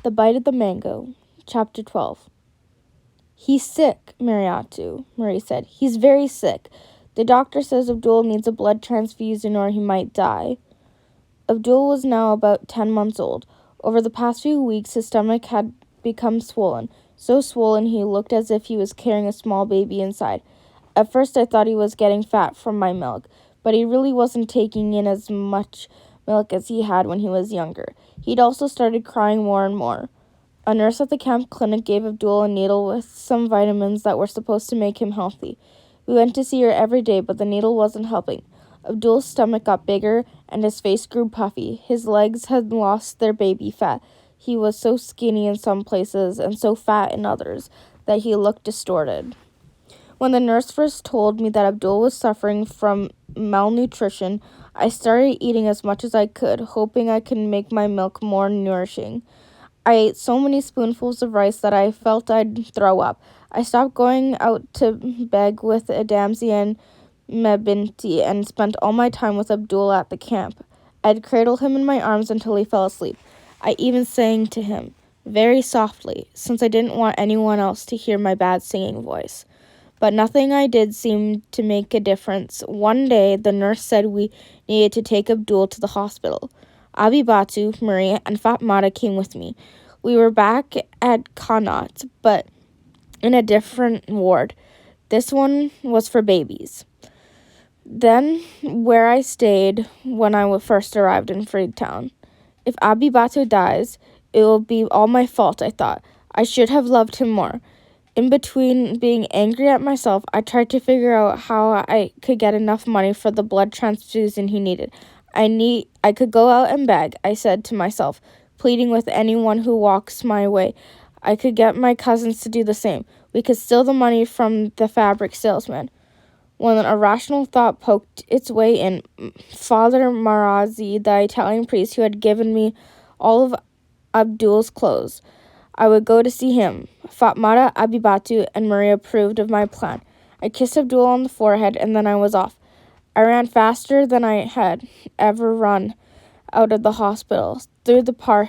The Bite of the Mango, Chapter 12. He's sick, Marie said. He's very sick. The doctor says Abdul needs a blood transfusion or he might die. Abdul was now about 10 months old. Over the past few weeks, his stomach had become swollen. So swollen he looked as if he was carrying a small baby inside. At first I thought he was getting fat from my milk, but he really wasn't taking in as much milk as he had when he was younger. He'd also started crying more and more. A nurse at the camp clinic gave Abdul a needle with some vitamins that were supposed to make him healthy. We went to see her every day, but the needle wasn't helping. Abdul's stomach got bigger, and his face grew puffy. His legs had lost their baby fat. He was so skinny in some places and so fat in others that he looked distorted. When the nurse first told me that Abdul was suffering from malnutrition, I started eating as much as I could, hoping I could make my milk more nourishing. I ate so many spoonfuls of rice that I felt I'd throw up. I stopped going out to beg with Adamsi and Mebinti and spent all my time with Abdul at the camp. I'd cradle him in my arms until he fell asleep. I even sang to him, very softly, since I didn't want anyone else to hear my bad singing voice. But nothing I did seemed to make a difference. One day, the nurse said we needed to take Abdul to the hospital. Abi Batu, Maria, and Fatmata came with me. We were back at Connaught, but in a different ward. This one was for babies. Then, where I stayed when I first arrived in Freetown. If Abi Batu dies, it will be all my fault, I thought. I should have loved him more. In between being angry at myself, I tried to figure out how I could get enough money for the blood transfusion he needed. I could go out and beg, I said to myself, pleading with anyone who walks my way. I could get my cousins to do the same. We could steal the money from the fabric salesman. When a rational thought poked its way in, Father Marazzi, the Italian priest who had given me all of Abdul's clothes, I would go to see him. Fatmata, Abibatu, and Maria approved of my plan. I kissed Abdul on the forehead, and then I was off. I ran faster than I had ever run out of the hospital, through the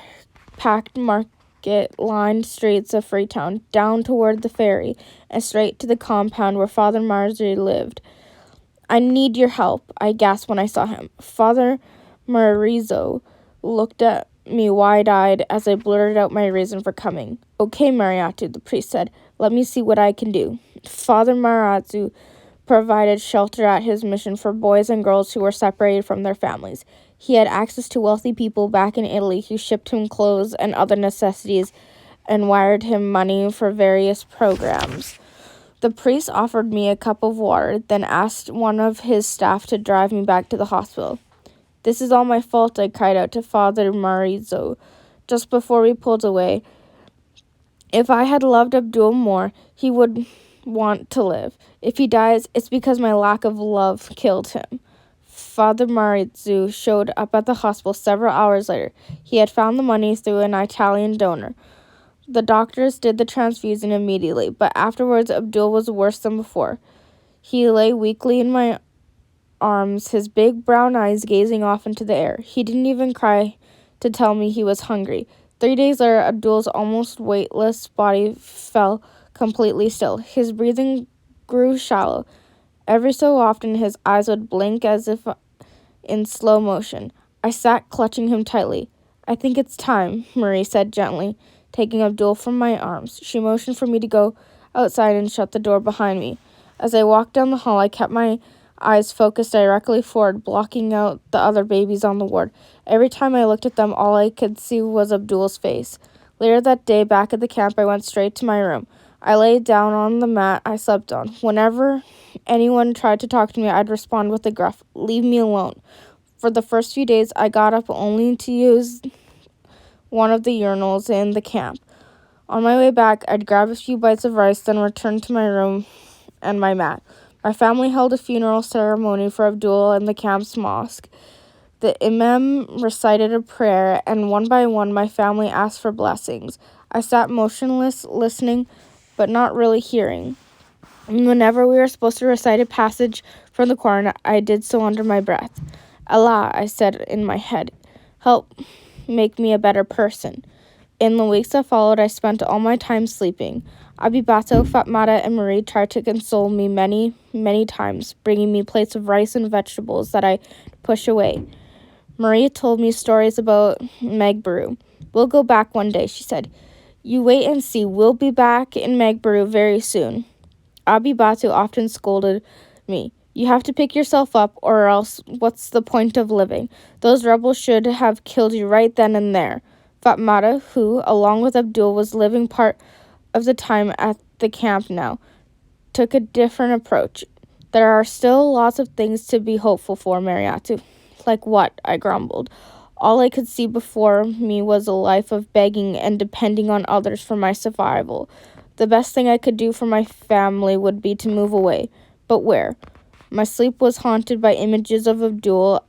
packed market-lined streets of Freetown, down toward the ferry, and straight to the compound where Father Marazzi lived. I need your help, I gasped when I saw him. Father Marizzo looked at me wide-eyed as I blurted out my reason for coming. Okay, Mariatu, the priest said. Let me see what I can do. Father Marazzi provided shelter at his mission for boys and girls who were separated from their families. He had access to wealthy people back in Italy who shipped him clothes and other necessities and wired him money for various programs. The priest offered me a cup of water, then asked one of his staff to drive me back to the hospital. This is all my fault, I cried out to Father Marizzo just before we pulled away. If I had loved Abdul more, he would want to live. If he dies, it's because my lack of love killed him. Father Marizzo showed up at the hospital several hours later. He had found the money through an Italian donor. The doctors did the transfusion immediately, but afterwards Abdul was worse than before. He lay weakly in my arms, his big brown eyes gazing off into the air. He didn't even cry to tell me he was hungry. 3 days later, Abdul's almost weightless body fell completely still. His breathing grew shallow. Every so often, his eyes would blink as if in slow motion. I sat clutching him tightly. I think it's time, Marie said gently, taking Abdul from my arms. She motioned for me to go outside and shut the door behind me. As I walked down the hall, I kept my eyes focused directly forward, blocking out the other babies on the ward. Every time I looked at them, all I could see was Abdul's face. Later that day, back at the camp, I went straight to my room. I lay down on the mat I slept on. Whenever anyone tried to talk to me, I'd respond with a gruff, "Leave me alone." For the first few days, I got up only to use one of the urinals in the camp. On my way back, I'd grab a few bites of rice, then return to my room and my mat. My family held a funeral ceremony for Abdul in the camp's mosque. The imam recited a prayer, and one by one my family asked for blessings. I sat motionless, listening, but not really hearing. Whenever we were supposed to recite a passage from the Quran, I did so under my breath. Allah, I said in my head, help make me a better person. In the weeks that followed, I spent all my time sleeping. Abibato, Fatmata, and Marie tried to console me many, many times, bringing me plates of rice and vegetables that I pushed away. Marie told me stories about Megbaru. We'll go back one day, she said. You wait and see. We'll be back in Megbaru very soon. Abibatu often scolded me. You have to pick yourself up, or else what's the point of living? Those rebels should have killed you right then and there. Fatmata, who, along with Abdul, was living part of the time at the camp now, took a different approach. There are still lots of things to be hopeful for, Mariatu. Like what? I grumbled. All I could see before me was a life of begging and depending on others for my survival. The best thing I could do for my family would be to move away. But where? My sleep was haunted by images of Abdul.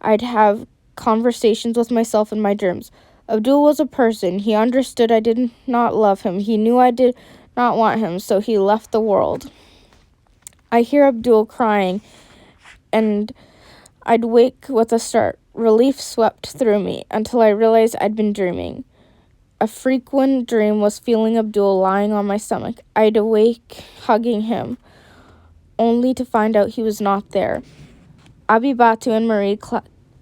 I'd have conversations with myself in my dreams. Abdul was a person. He understood I did not love him. He knew I did not want him, so he left the world. I hear Abdul crying, and I'd wake with a start. Relief swept through me until I realized I'd been dreaming. A frequent dream was feeling Abdul lying on my stomach. I'd awake hugging him, only to find out he was not there. Abibatu and Marie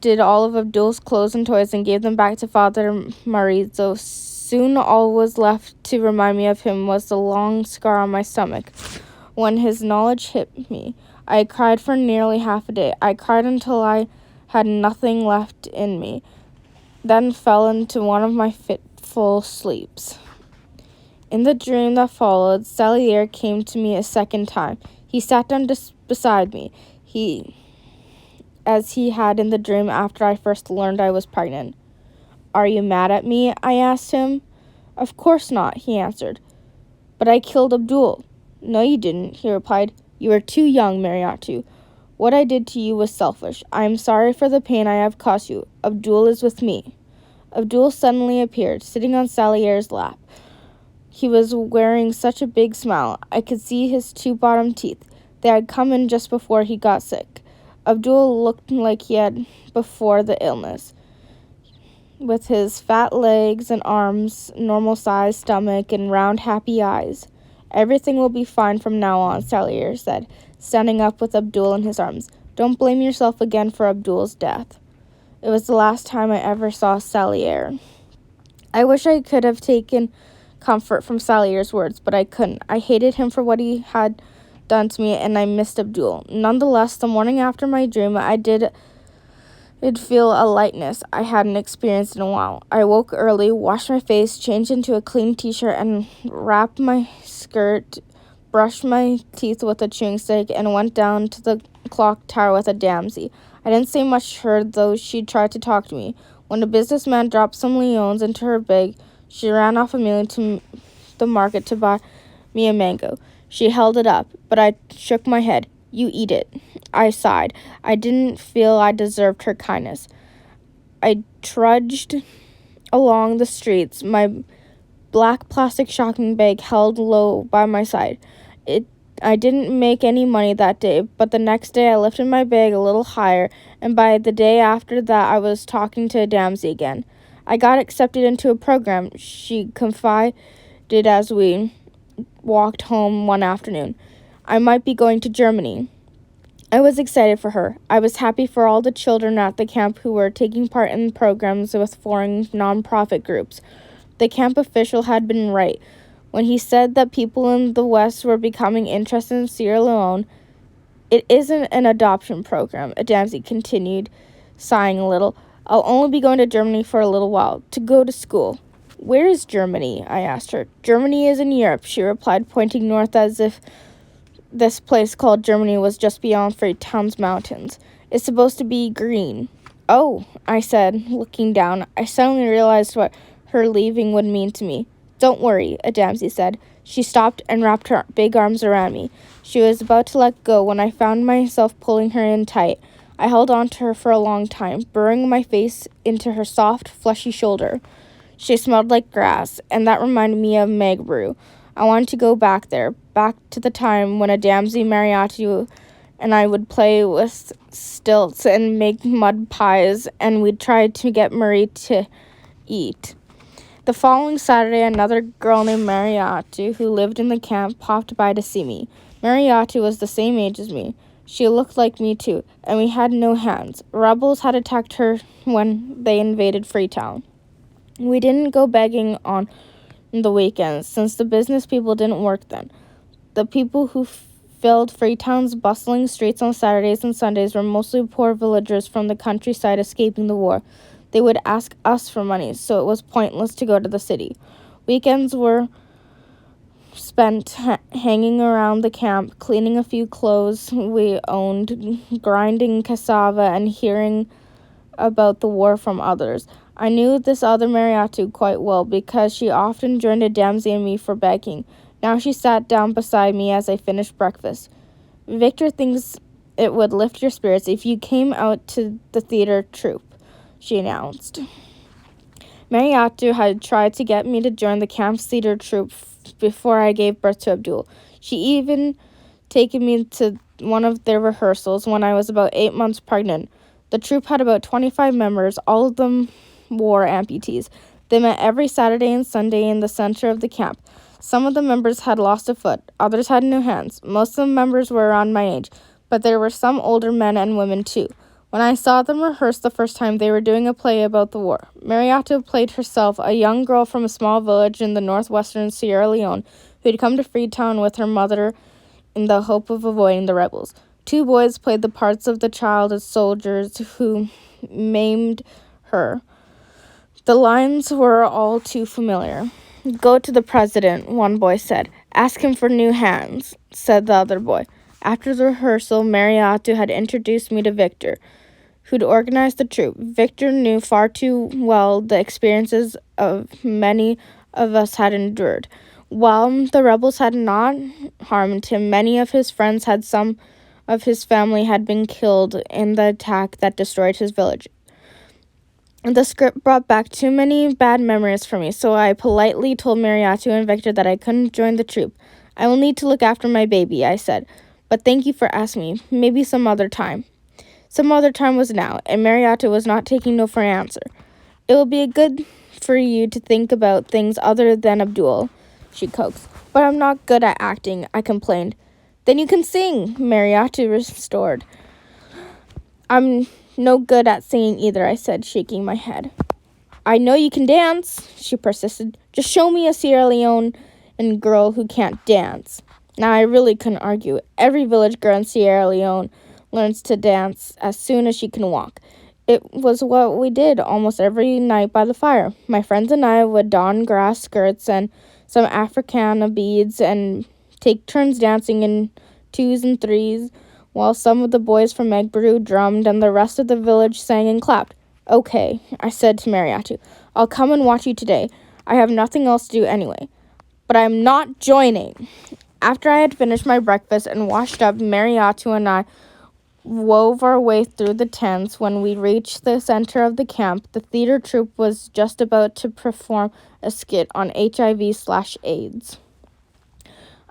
did all of Abdul's clothes and toys and gave them back to Father Marizo. Soon all was left to remind me of him was the long scar on my stomach. When his knowledge hit me, I cried for nearly half a day. I cried until I had nothing left in me, then fell into one of my fitful sleeps. In the dream that followed, Salier came to me a second time. He sat down beside me, as he had in the dream after I first learned I was pregnant. Are you mad at me? I asked him. Of course not, he answered. But I killed Abdul. No, you didn't, he replied. You were too young, Mariatu. What I did to you was selfish. I am sorry for the pain I have caused you. Abdul is with me. Abdul suddenly appeared, sitting on Salier's lap. He was wearing such a big smile. I could see his two bottom teeth. They had come in just before he got sick. Abdul looked like he had before the illness, with his fat legs and arms, normal-sized stomach, and round, happy eyes. Everything will be fine from now on, Salier said, standing up with Abdul in his arms. Don't blame yourself again for Abdul's death. It was the last time I ever saw Salier. I wish I could have taken comfort from Salier's words, but I couldn't. I hated him for what he had done to me, and I missed Abdul. Nonetheless, the morning after my dream, I did feel a lightness I hadn't experienced in a while. I woke early, washed my face, changed into a clean t-shirt, and wrapped my skirt, brushed my teeth with a chewing stick, and went down to the clock tower with a damsey. I didn't say much to her, though she tried to talk to me. When a businessman dropped some leones into her bag, she ran off immediately to the market to buy me a mango. She held it up, but I shook my head. You eat it. I sighed. I didn't feel I deserved her kindness. I trudged along the streets, my black plastic shopping bag held low by my side. I didn't make any money that day, but the next day I lifted my bag a little higher, and by the day after that I was talking to Damsey again. I got accepted into a program, she confided as we walked home one afternoon. I might be going to Germany. I was excited for her. I was happy for all the children at the camp who were taking part in programs with foreign non-profit groups. The camp official had been right when he said that people in the West were becoming interested in Sierra Leone. It isn't an adoption program, Adamsi continued, sighing a little. I'll only be going to Germany for a little while, to go to school. Where is Germany? I asked her. Germany is in Europe, she replied, pointing north as if this place called Germany was just beyond Freetown's mountains. It's supposed to be green. Oh, I said, looking down. I suddenly realized what her leaving would mean to me. Don't worry, Adamsi said. She stopped and wrapped her big arms around me. She was about to let go when I found myself pulling her in tight. I held on to her for a long time, burrowing my face into her soft, fleshy shoulder. She smelled like grass, and that reminded me of Megbrew. I wanted to go back there, back to the time when Adamsi Mariatu and I would play with stilts and make mud pies, and we'd try to get Marie to eat. The following Saturday, another girl named Mariatu, who lived in the camp, popped by to see me. Mariatu was the same age as me. She looked like me too, and we had no hands. Rebels had attacked her when they invaded Freetown. We didn't go begging on the weekends, since the business people didn't work then. The people who filled Freetown's bustling streets on Saturdays and Sundays were mostly poor villagers from the countryside escaping the war. They would ask us for money, so it was pointless to go to the city. Weekends were spent hanging around the camp, cleaning a few clothes we owned, grinding cassava, and hearing about the war from others. I knew this other Mariatu quite well because she often joined Adamsi and me for begging. Now she sat down beside me as I finished breakfast. Victor thinks it would lift your spirits if you came out to the theater troupe, she announced. Mariatu had tried to get me to join the camp's theater troupe before I gave birth to Abdul. She even taken me to one of their rehearsals when I was about 8 months pregnant. The troupe had about 25 members, all of them wore amputees. They met every Saturday and Sunday in the center of the camp. Some of the members had lost a foot, others had no hands. Most of the members were around my age, but there were some older men and women too. When I saw them rehearse the first time, they were doing a play about the war. Mariatu played herself, a young girl from a small village in the northwestern Sierra Leone who had come to Freetown with her mother in the hope of avoiding the rebels. Two boys played the parts of the child as soldiers who maimed her. The lines were all too familiar. "Go to the president," one boy said. "Ask him for new hands," said the other boy. After the rehearsal, Mariatu had introduced me to Victor, who'd organized the troupe. Victor knew far too well the experiences of many of us had endured. While the rebels had not harmed him, many of his friends had some of his family had been killed in the attack that destroyed his village. The script brought back too many bad memories for me, so I politely told Mariatu and Victor that I couldn't join the troupe. "I will need to look after my baby," I said. "But thank you for asking me. Maybe some other time." Some other time was now, and Mariatu was not taking no for an answer. "It will be good for you to think about things other than Abdul," she coaxed. "But I'm not good at acting," I complained. "Then you can sing," Mariatu restored. "I'm no good at singing either," I said, shaking my head. "I know you can dance," she persisted. "Just show me a Sierra Leone girl who can't dance." Now I really couldn't argue. Every village girl in Sierra Leone learns to dance as soon as she can walk. It was what we did almost every night by the fire. My friends and I would don grass skirts and some Africana beads and take turns dancing in twos and threes, while some of the boys from Eggbrew drummed and the rest of the village sang and clapped. "Okay," I said to Mariatu, "I'll come and watch you today. I have nothing else to do anyway. But I'm not joining." After I had finished my breakfast and washed up, Mariatu and I wove our way through the tents. When we reached the center of the camp, the theater troupe was just about to perform a skit on HIV/AIDS.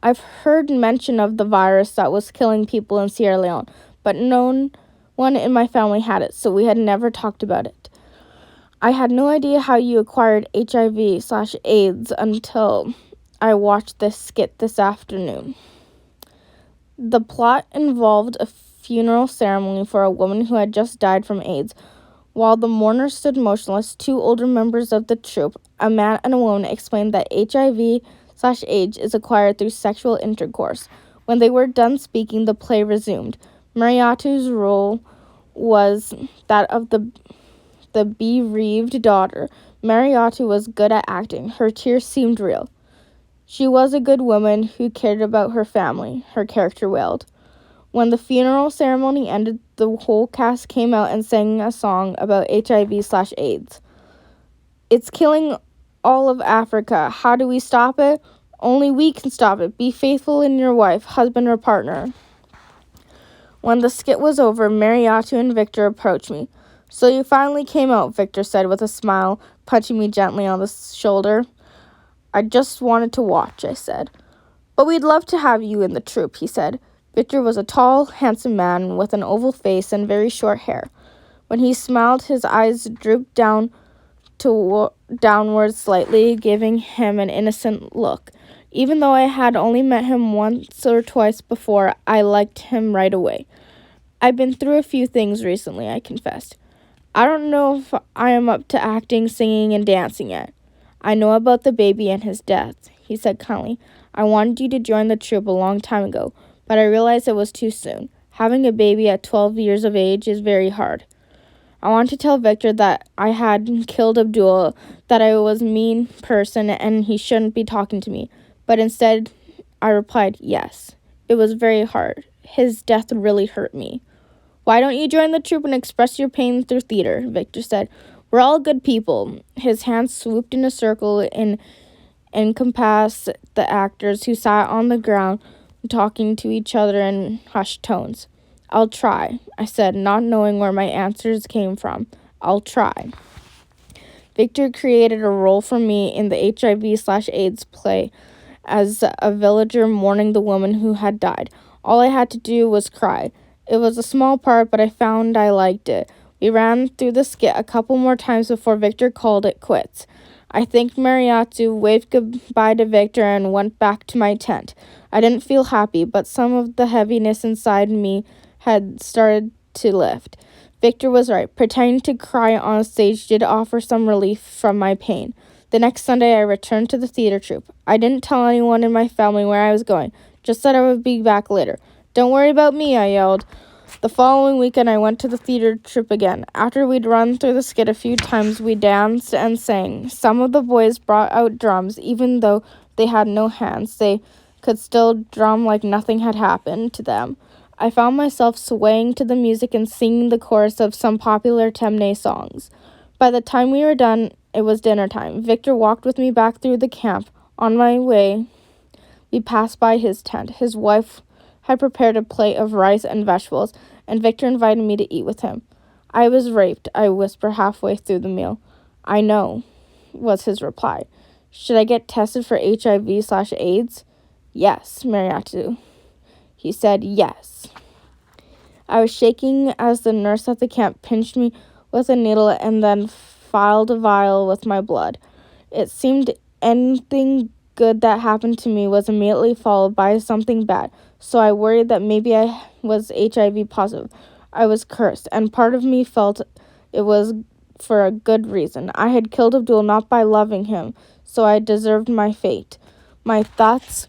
I've heard mention of the virus that was killing people in Sierra Leone, but no one in my family had it, so we had never talked about it. I had no idea how you acquired HIV/AIDS until I watched this skit this afternoon. The plot involved a funeral ceremony for a woman who had just died from AIDS. While the mourners stood motionless, two older members of the troupe, a man and a woman, explained that HIV/AIDS is acquired through sexual intercourse. When they were done speaking, the play resumed. Mariatu's role was that of the bereaved daughter. Mariatu was good at acting. Her tears seemed real. She was a good woman who cared about her family, her character wailed. When the funeral ceremony ended, the whole cast came out and sang a song about HIV/AIDS. "It's killing all of Africa. How do we stop it? Only we can stop it. Be faithful in your wife, husband, or partner." When the skit was over, Mariatu and Victor approached me. "So you finally came out," Victor said with a smile, punching me gently on the shoulder. "I just wanted to watch," I said. "But we'd love to have you in the troupe," he said. Victor was a tall, handsome man with an oval face and very short hair. When he smiled, his eyes drooped down downwards slightly, giving him an innocent look. Even though I had only met him once or twice before, I liked him right away. I've been through a few things recently, I confessed. I don't know if I am up to acting, singing, and dancing yet. I know about the baby and his death, he said kindly. I wanted you to join the troupe a long time ago, but I realized it was too soon. Having a baby at 12 years of age is very hard. I wanted to tell Victor that I had killed Abdul, that I was a mean person and he shouldn't be talking to me. But instead, I replied, yes. It was very hard. His death really hurt me. Why don't you join the troupe and express your pain through theater? Victor said. We're all good people. His hands swooped in a circle and encompassed the actors who sat on the ground talking to each other in hushed tones. I'll try, I said, not knowing where my answers came from. I'll try. Victor created a role for me in the HIV/AIDS play as a villager mourning the woman who had died. All I had to do was cry. It was a small part, but I found I liked it. We ran through the skit a couple more times before Victor called it quits. I thanked Mariatu, waved goodbye to Victor, and went back to my tent. I didn't feel happy, but some of the heaviness inside me had started to lift. Victor was right. Pretending to cry on stage did offer some relief from my pain. The next Sunday, I returned to the theater troupe. I didn't tell anyone in my family where I was going, just that I would be back later. Don't worry about me, I yelled. The following weekend, I went to the theater troupe again. After we'd run through the skit a few times, we danced and sang. Some of the boys brought out drums. Even though they had no hands, they could still drum like nothing had happened to them. I found myself swaying to the music and singing the chorus of some popular Temne songs. By the time we were done, it was dinner time. Victor walked with me back through the camp. On my way, we passed by his tent. His wife had prepared a plate of rice and vegetables, and Victor invited me to eat with him. I was raped, I whispered halfway through the meal. I know, was his reply. Should I get tested for HIV/AIDS? Yes, Mariatu. He said yes. I was shaking as the nurse at the camp pinched me with a needle and then filled a vial with my blood. It seemed anything good that happened to me was immediately followed by something bad, so I worried that maybe I was HIV positive. I was cursed, and part of me felt it was for a good reason. I had killed Abdul not by loving him, so I deserved my fate. My thoughts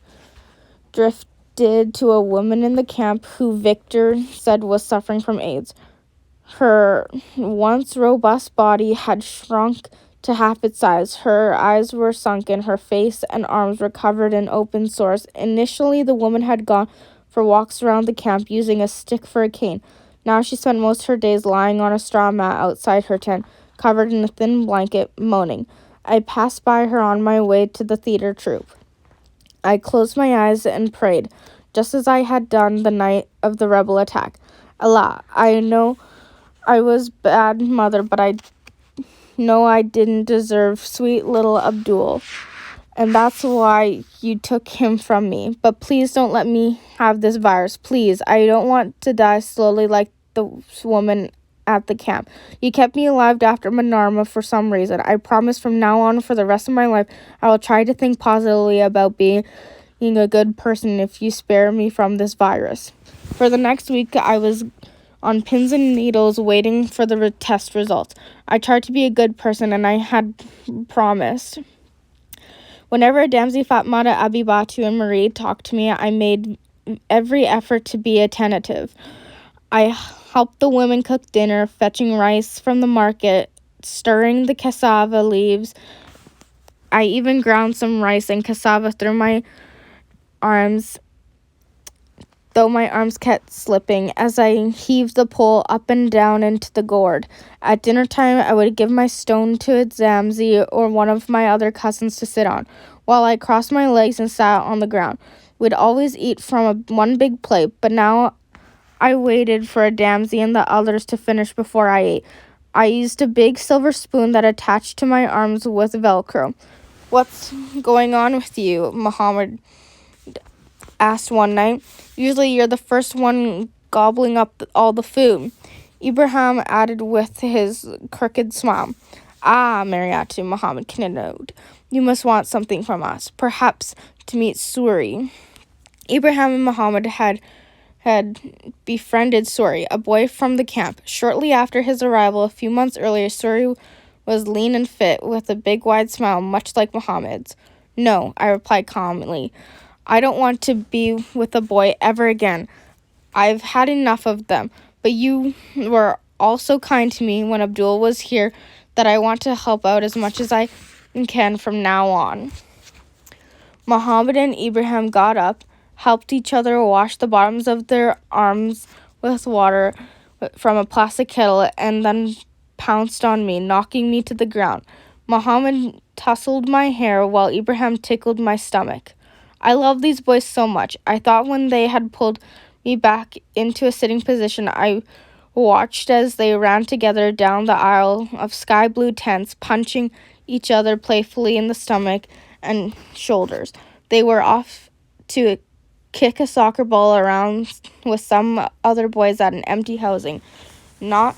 drifted to a woman in the camp who Victor said was suffering from AIDS. Her once robust body had shrunk to half its size. Her eyes were sunken. Her face and arms were covered in open sores. Initially, the woman had gone for walks around the camp using a stick for a cane. Now she spent most of her days lying on a straw mat outside her tent, covered in a thin blanket, moaning. I passed by her on my way to the theater troupe. I closed my eyes and prayed, just as I had done the night of the rebel attack. Allah, I know I was bad mother, but I know I didn't deserve sweet little Abdul, and that's why you took him from me. But please don't let me have this virus. Please, I don't want to die slowly like the woman at the camp. You kept me alive after Manarma for some reason. I promise from now on for the rest of my life, I will try to think positively about being a good person if you spare me from this virus. For the next week, I was on pins and needles waiting for the test results. I tried to be a good person, and I had promised. Whenever Damsi, Fatmata, Abibatu, and Marie talked to me, I made every effort to be attentive. I helped the women cook dinner, fetching rice from the market, stirring the cassava leaves. I even ground some rice and cassava through my arms, though my arms kept slipping as I heaved the pole up and down into the gourd. At dinner time, I would give my stone to Zamzi or one of my other cousins to sit on, while I crossed my legs and sat on the ground. We'd always eat from one big plate, but now I waited for Damsi and the others to finish before I ate. I used a big silver spoon that attached to my arms with Velcro. What's going on with you? Muhammad asked one night. Usually you're the first one gobbling up all the food. Ibrahim added with his crooked smile. Ah, Mariatu, Muhammad continued. You must want something from us, perhaps to meet Suri. Ibrahim and Muhammad had befriended Suri, a boy from the camp. Shortly after his arrival, a few months earlier, Suri was lean and fit, with a big wide smile, much like Muhammad's. No, I replied calmly. I don't want to be with a boy ever again. I've had enough of them. But you were all so kind to me when Abdul was here that I want to help out as much as I can from now on. Muhammad and Ibrahim got up, helped each other wash the bottoms of their arms with water from a plastic kettle, and then pounced on me, knocking me to the ground. Muhammad tousled my hair while Ibrahim tickled my stomach. I love these boys so much. I thought when they had pulled me back into a sitting position, I watched as they ran together down the aisle of sky blue tents, punching each other playfully in the stomach and shoulders. They were off to kick a soccer ball around with some other boys at an empty housing lot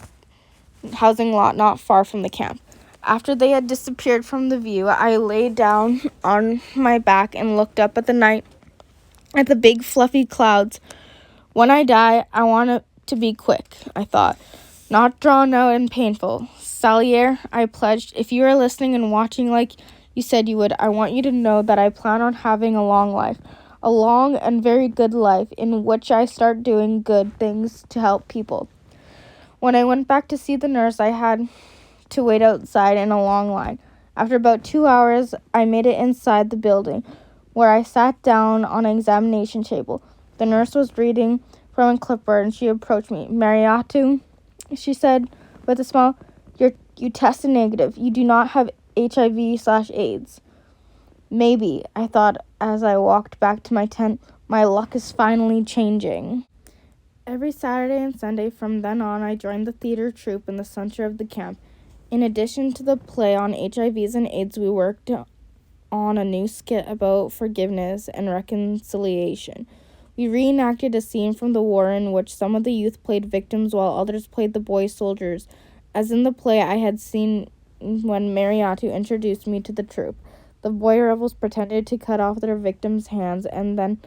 not far from the camp. After they had disappeared from the view, I lay down on my back and looked up at the night, at the big fluffy clouds. When I die, I want it to be quick, I thought, not drawn out and painful. Salier, I pledged, if you are listening and watching like you said you would, I want you to know that I plan on having a long life, a long and very good life in which I start doing good things to help people. When I went back to see the nurse, I had to wait outside in a long line. After about 2 hours, I made it inside the building, where I sat down on an examination table. The nurse was reading from a clipboard, and she approached me. Mariatu, she said with a smile, you tested negative. You do not have HIV/AIDS. Maybe, I thought as I walked back to my tent, my luck is finally changing. Every Saturday and Sunday from then on, I joined the theater troupe in the center of the camp. In addition to the play on HIVs and AIDS, we worked on a new skit about forgiveness and reconciliation. We reenacted a scene from the war in which some of the youth played victims while others played the boy soldiers, as in the play I had seen when Mariatu introduced me to the troupe. The boy rebels pretended to cut off their victims' hands and then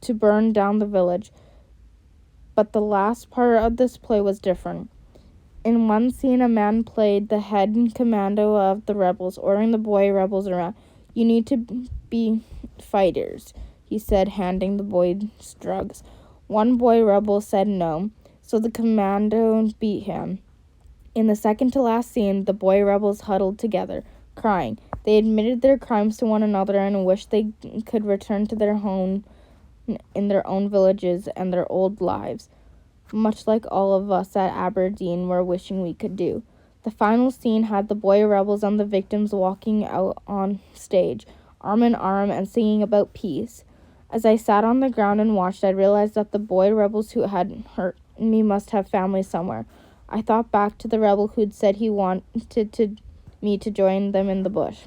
to burn down the village. But the last part of this play was different. In one scene, a man played the head commando of the rebels, ordering the boy rebels around. You need to be fighters, he said, handing the boys drugs. One boy rebel said no, so the commando beat him. In the second to last scene, the boy rebels huddled together, crying. They admitted their crimes to one another and wished they could return to their home in their own villages and their old lives, much like all of us at Aberdeen were wishing we could do. The final scene had the boy rebels and the victims walking out on stage, arm in arm, and singing about peace. As I sat on the ground and watched, I realized that the boy rebels who had hurt me must have family somewhere. I thought back to the rebel who'd said he wanted me to join them in the bush.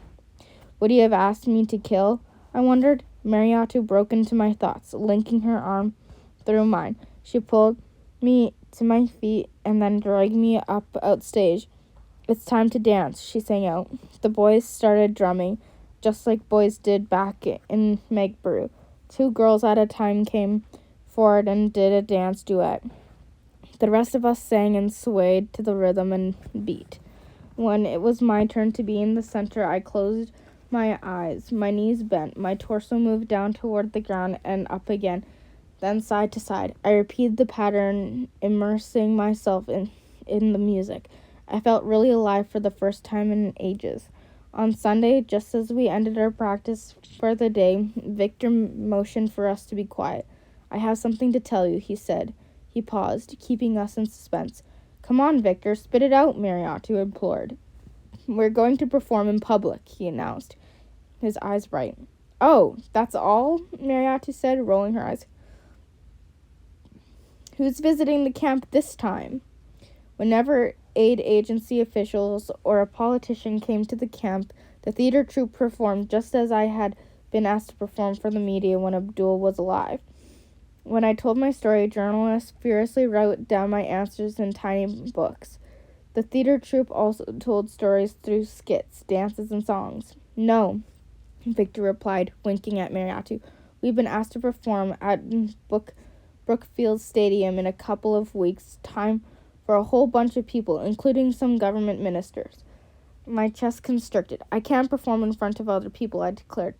Would he have asked me to kill? I wondered. Mariatu broke into my thoughts, linking her arm through mine. She pulled me to my feet and then dragged me up outstage. It's time to dance, she sang out. The boys started drumming, just like boys did back in Megbrew. 2 girls at a time came forward and did a dance duet. The rest of us sang and swayed to the rhythm and beat. When it was my turn to be in the center, I closed my eyes. My knees bent. My torso moved down toward the ground and up again, then side to side. I repeated the pattern, immersing myself in the music. I felt really alive for the first time in ages. On Sunday, just as we ended our practice for the day, Victor motioned for us to be quiet. I have something to tell you, he said. He paused, keeping us in suspense. Come on, Victor, spit it out, Mariatu implored. We're going to perform in public, he announced, his eyes bright. Oh, that's all? Mariatu said, rolling her eyes. Who's visiting the camp this time? Whenever aid agency officials or a politician came to the camp, the theater troupe performed just as I had been asked to perform for the media when Abdul was alive. When I told my story, journalists furiously wrote down my answers in tiny books. The theater troupe also told stories through skits, dances, and songs. No, Victor replied, winking at Mariatu. We've been asked to perform at Brookfield Stadium in a couple of weeks' time for a whole bunch of people, including some government ministers. My chest constricted. I can't perform in front of other people, I declared.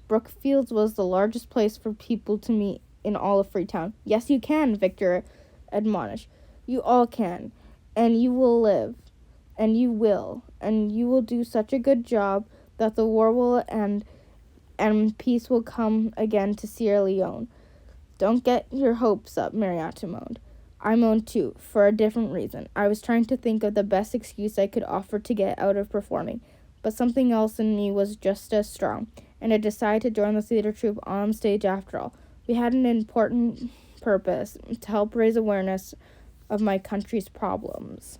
Brookfield was the largest place for people to meet in all of Freetown. Yes, you can, Victor admonished. You all can. And you will live. And you will. And you will do such a good job that the war will end and peace will come again to Sierra Leone. Don't get your hopes up, Mariatu moaned. I moaned too, for a different reason. I was trying to think of the best excuse I could offer to get out of performing, but something else in me was just as strong, and I decided to join the theater troupe on stage after all. We had an important purpose, to help raise awareness of my country's problems.